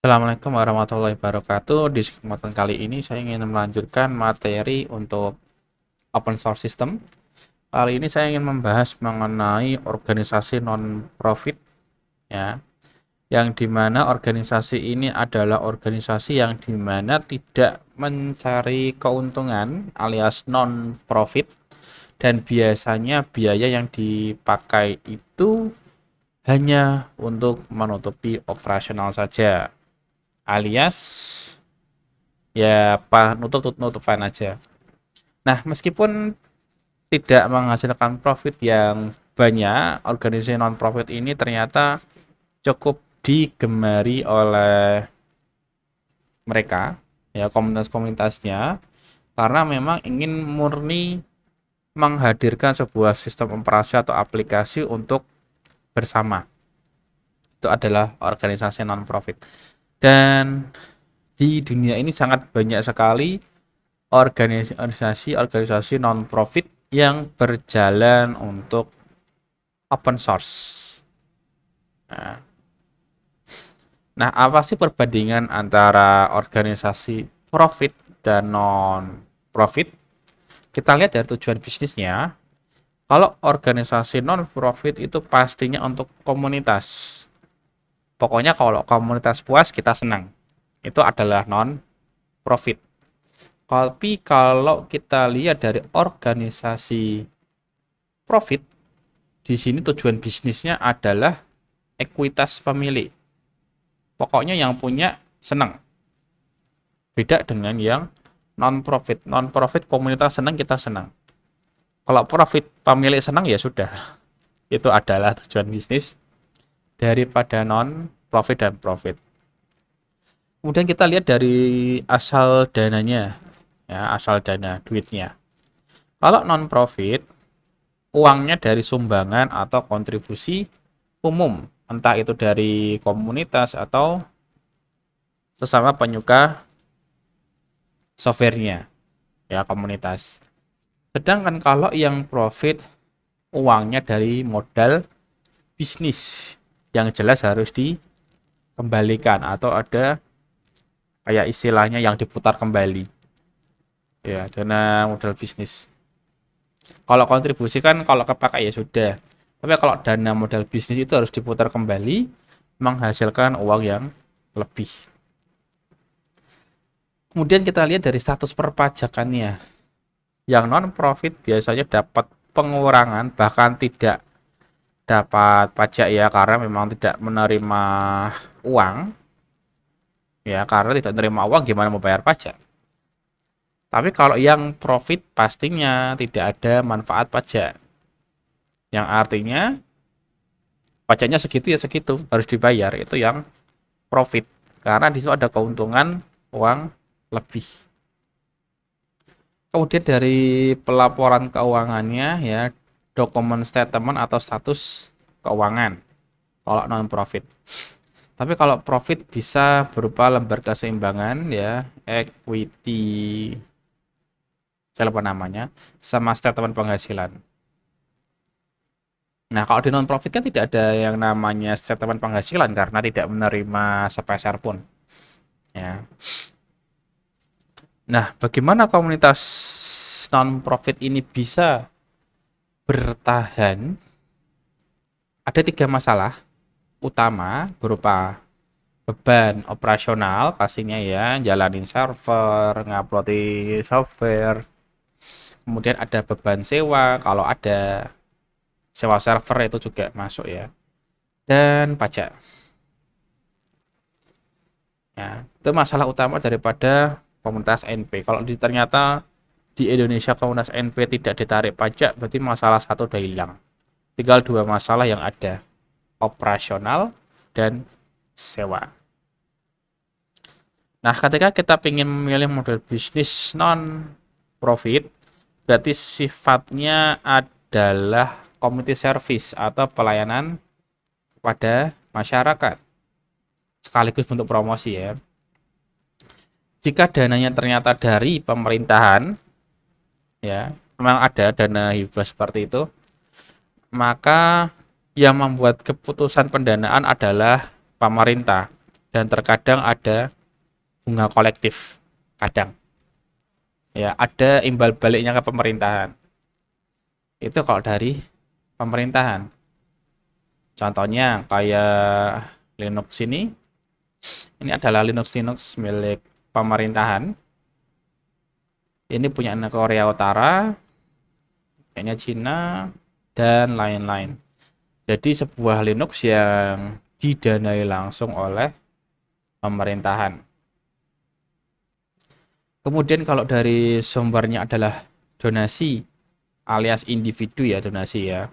Assalamualaikum warahmatullahi wabarakatuh. Di kesempatan kali ini saya ingin melanjutkan materi untuk open source system. Kali ini saya ingin membahas mengenai organisasi non-profit, ya, yang dimana organisasi ini adalah organisasi yang dimana tidak mencari keuntungan alias non-profit, dan biasanya biaya yang dipakai itu hanya untuk menutupi operasional saja, alias ya nutup-nutupan aja. Nah, meskipun tidak menghasilkan profit yang banyak, organisasi non-profit ini ternyata cukup digemari oleh mereka, ya, komunitas-komunitasnya, karena memang ingin murni menghadirkan sebuah sistem operasi atau aplikasi untuk bersama. Itu adalah organisasi non-profit. Dan di dunia ini sangat banyak sekali organisasi non-profit yang berjalan untuk open source. Nah, apa sih perbandingan antara organisasi profit dan non-profit? Kita lihat dari tujuan bisnisnya. Kalau organisasi non-profit itu pastinya untuk komunitas. Pokoknya kalau komunitas puas kita senang. Itu adalah non-profit. Tapi kalau kita lihat dari organisasi profit, di sini tujuan bisnisnya adalah ekuitas pemilik. Pokoknya yang punya senang. Beda dengan yang non-profit. Non-profit komunitas senang, kita senang. Kalau profit pemilik senang ya sudah. Itu adalah tujuan bisnis daripada non-profit dan profit. Kemudian kita lihat dari asal dananya, ya, asal dana duitnya. Kalau non-profit, uangnya dari sumbangan atau kontribusi umum, entah itu dari komunitas atau sesama penyuka softwarenya, ya, komunitas. Sedangkan kalau yang profit, uangnya dari modal bisnis yang jelas harus dikembalikan atau ada kayak istilahnya yang diputar kembali, ya, dana modal bisnis. Kalau kontribusi kan kalau kepakai ya sudah. Tapi kalau dana modal bisnis itu harus diputar kembali, menghasilkan uang yang lebih. Kemudian kita lihat dari status perpajakannya. Yang non-profit biasanya dapat pengurangan, bahkan tidak dapat pajak, ya, karena memang tidak menerima uang. Ya, karena tidak menerima uang gimana mau bayar pajak. Tapi kalau yang profit pastinya tidak ada manfaat pajak. Yang artinya pajaknya segitu ya segitu, harus dibayar. Itu yang profit. Karena di situ ada keuntungan uang lebih. Kemudian dari pelaporan keuangannya, ya, dokumen statement atau status keuangan kalau non profit. Tapi kalau profit bisa berupa lembar keseimbangan, ya, equity, saya lupa namanya, sama statement penghasilan. Nah, kalau di non profit kan tidak ada yang namanya statement penghasilan karena tidak menerima sepeser pun, ya. Nah, bagaimana komunitas non profit ini bisa bertahan? Ada 3 masalah utama berupa beban operasional pastinya, ya, jalanin server, ngupload software. Kemudian ada beban sewa, kalau ada sewa server itu juga masuk, ya. Dan pajak. Ya, itu masalah utama daripada komunitas NP. Kalau ternyata di Indonesia komunitas NP tidak ditarik pajak, berarti masalah satu udah hilang. Tinggal 2 masalah yang ada, operasional dan sewa. Nah, ketika kita ingin memilih model bisnis non-profit, berarti sifatnya adalah community service atau pelayanan kepada masyarakat, sekaligus bentuk promosi, ya. Jika dananya ternyata dari pemerintahan, ya, memang ada dana hibah seperti itu, maka yang membuat keputusan pendanaan adalah pemerintah dan terkadang ada bunga kolektif. Kadang ya ada imbal baliknya ke pemerintahan. Itu kalau dari pemerintahan. Contohnya kayak Linux ini adalah Linux milik pemerintahan. Ini punya Korea Utara, kayaknya Cina, dan lain-lain. Jadi sebuah Linux yang didanai langsung oleh pemerintahan. Kemudian kalau dari sumbernya adalah donasi alias individu ya, donasi ya.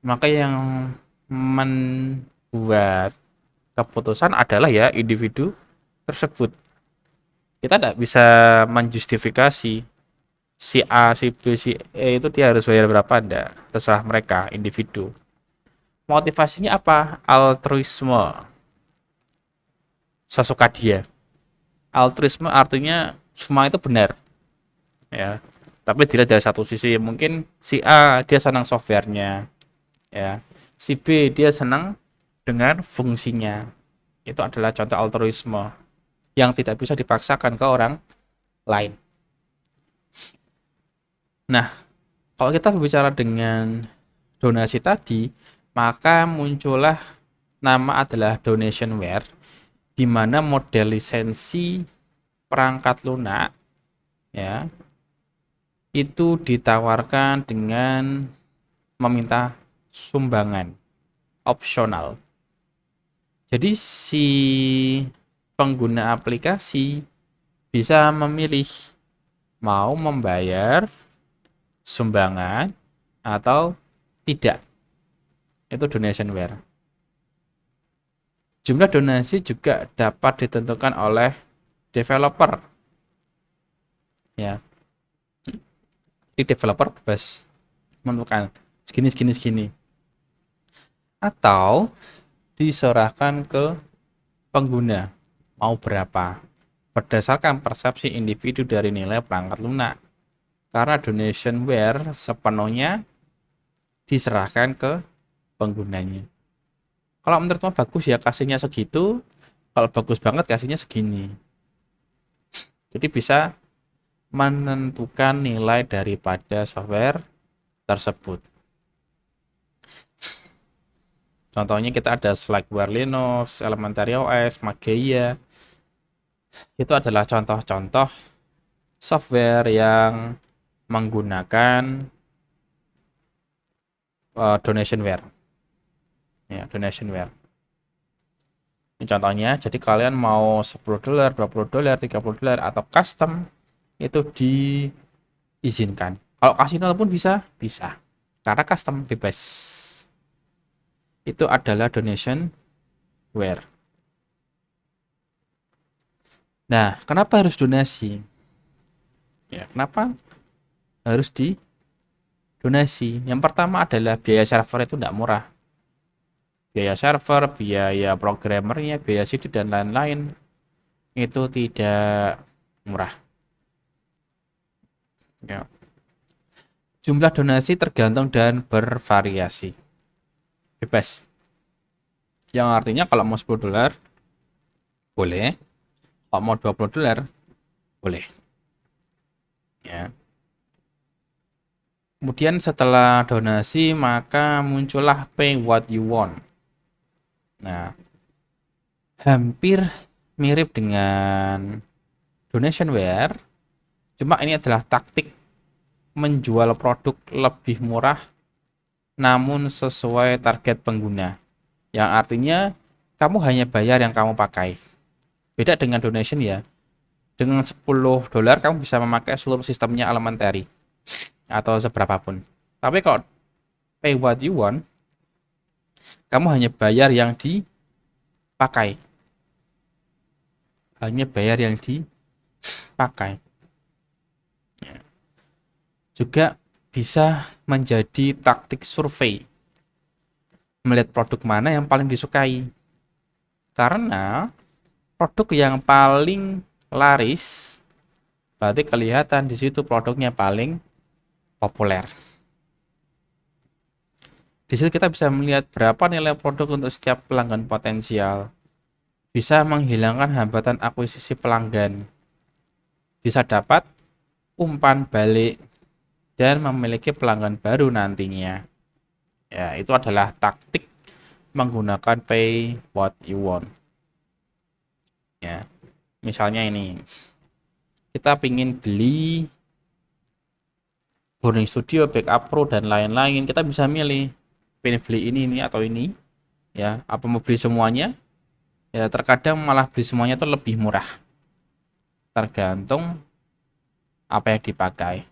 Maka yang membuat keputusan adalah ya individu tersebut. Kita tidak bisa menjustifikasi si A, si B, si E itu dia harus bayar berapa, enggak. Terserah mereka, individu. Motivasinya apa? Altruisme. Sesuka dia. Altruisme artinya semua itu benar. Ya. Tapi dilihat dari satu sisi, mungkin si A dia senang softwarenya. Ya. Si B dia senang dengan fungsinya. Itu adalah contoh altruisme yang tidak bisa dipaksakan ke orang lain. Nah, kalau kita berbicara dengan donasi tadi, maka muncullah nama adalah donationware, di mana model lisensi perangkat lunak ya itu ditawarkan dengan meminta sumbangan opsional. Jadi si pengguna aplikasi bisa memilih mau membayar sumbangan atau tidak. Itu donationware. Jumlah donasi juga dapat ditentukan oleh developer. Ya. Di developer bebas menentukan segini. Atau diserahkan ke pengguna mau berapa berdasarkan persepsi individu dari nilai perangkat lunak. Karena donationware sepenuhnya diserahkan ke penggunanya. Kalau menurutmu bagus ya kasihnya segitu, kalau bagus banget kasihnya segini. Jadi bisa menentukan nilai daripada software tersebut. Contohnya kita ada Slackware Linux, Elementary OS, Mageia. Itu adalah contoh-contoh software yang menggunakan donationware. Ya, donationware. Ini contohnya, jadi kalian mau $10, $20, $30 atau custom itu diizinkan. Kalau kasih nol pun bisa. Karena custom bebas. Itu adalah donationware. Nah, kenapa harus donasi? Ya, kenapa harus donasi? Yang pertama adalah biaya server itu tidak murah. Biaya server, biaya programmernya, biaya CD dan lain-lain itu tidak murah. Ya. Jumlah donasi tergantung dan bervariasi. Bebas. Yang artinya kalau mau $10 boleh. Kalau mau $20 boleh. Ya. Kemudian setelah donasi maka muncullah pay what you want. Nah, hampir mirip dengan donationware, cuma ini adalah taktik menjual produk lebih murah namun sesuai target pengguna. Yang artinya kamu hanya bayar yang kamu pakai. Beda dengan donation ya. Dengan $10 kamu bisa memakai seluruh sistemnya Elementary atau seberapapun. Tapi kalau pay what you want, kamu hanya bayar yang dipakai. Hanya bayar yang dipakai. Juga bisa menjadi taktik survei. Melihat produk mana yang paling disukai. Karena produk yang paling laris berarti kelihatan di situ produknya paling populer. Di situ kita bisa melihat berapa nilai produk untuk setiap pelanggan potensial. bisa menghilangkan hambatan akuisisi pelanggan, bisa dapat umpan balik, dan memiliki pelanggan baru nantinya. Ya, itu adalah taktik menggunakan pay what you want. Ya, misalnya ini, kita ingin beli Burning Studio, Backup Pro, dan lain-lain. Kita bisa milih, pengen beli ini atau ini. Ya, apa mau beli semuanya? Ya, terkadang malah beli semuanya itu lebih murah. Tergantung apa yang dipakai.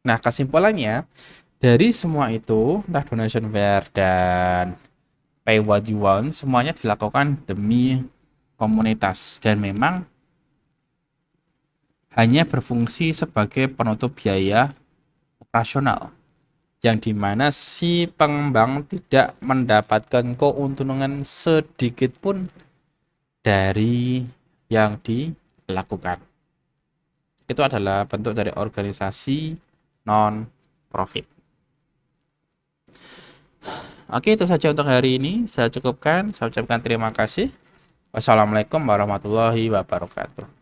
Nah, kesimpulannya, dari semua itu, entah donationware dan pay what you want, semuanya dilakukan demi komunitas. Dan memang hanya berfungsi sebagai penutup biaya operasional, yang dimana si pengembang tidak mendapatkan keuntungan sedikit pun dari yang dilakukan. Itu adalah bentuk dari organisasi non-profit. Oke, itu saja untuk hari ini. Saya cukupkan. Saya ucapkan terima kasih. Wassalamualaikum warahmatullahi wabarakatuh.